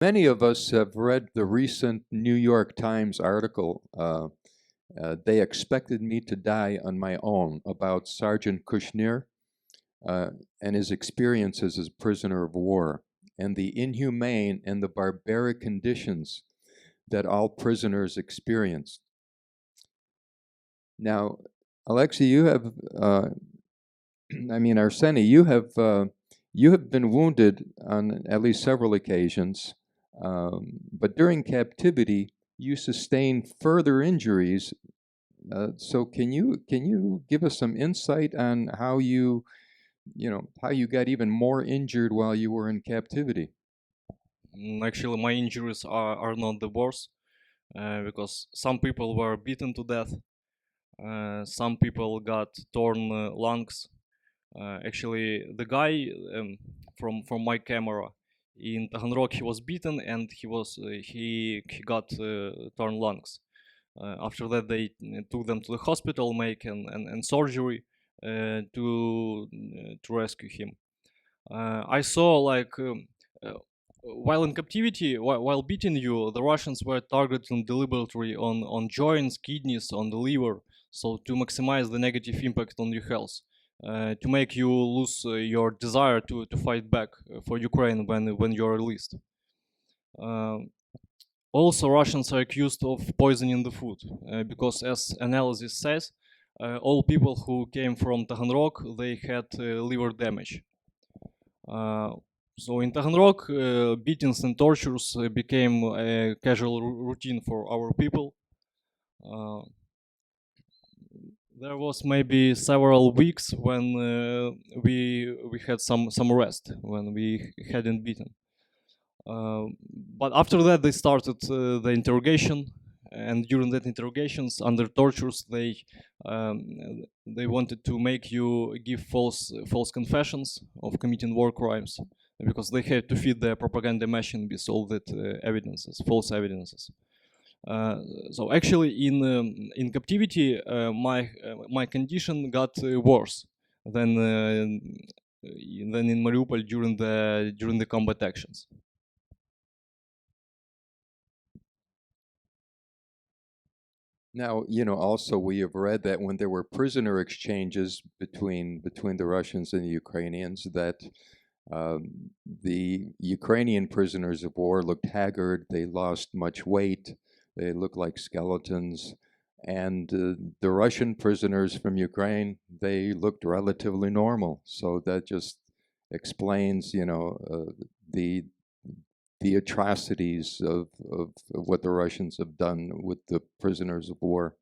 Many of us have read the recent New York Times article, They Expected Me to Die on My Own, about Sergeant Kushner and his experiences as prisoner of war, and the inhumane and the barbaric conditions that all prisoners experience. Now, Alexei, you have, Arseniy, you have been wounded on at least several occasions, but during captivity, you sustained further injuries. So can you give us some insight on how you got even more injured while you were in captivity? Actually, my injuries are not the worst because some people were beaten to death. Some people got torn lungs. Actually, the guy from my camera in Taganrog, he was beaten and he got torn lungs. After that, they took them to the hospital, make an surgery to rescue him. I saw while in captivity, while beating you, the Russians were targeting deliberately on joints, kidneys, on the liver, so to maximize the negative impact on your health, to make you lose your desire to fight back for Ukraine when you're released. Also, Russians are accused of poisoning the food because, as analysis says, all people who came from Taganrog, they had liver damage. So in Taganrog, beatings and tortures became a casual routine for our people. There was maybe several weeks when we had some rest, when we hadn't beaten. But after that, they started the interrogation, and during that interrogations, under tortures, they wanted to make you give false confessions of committing war crimes, because they had to feed their propaganda machine with all that evidences, false evidences. So actually, in captivity, my condition got worse than in Mariupol during the combat actions. Now, also we have read that when there were prisoner exchanges between the Russians and the Ukrainians, that the Ukrainian prisoners of war looked haggard, they lost much weight, they looked like skeletons, and the Russian prisoners from Ukraine, they looked relatively normal. So that just explains, the atrocities of what the Russians have done with the prisoners of war.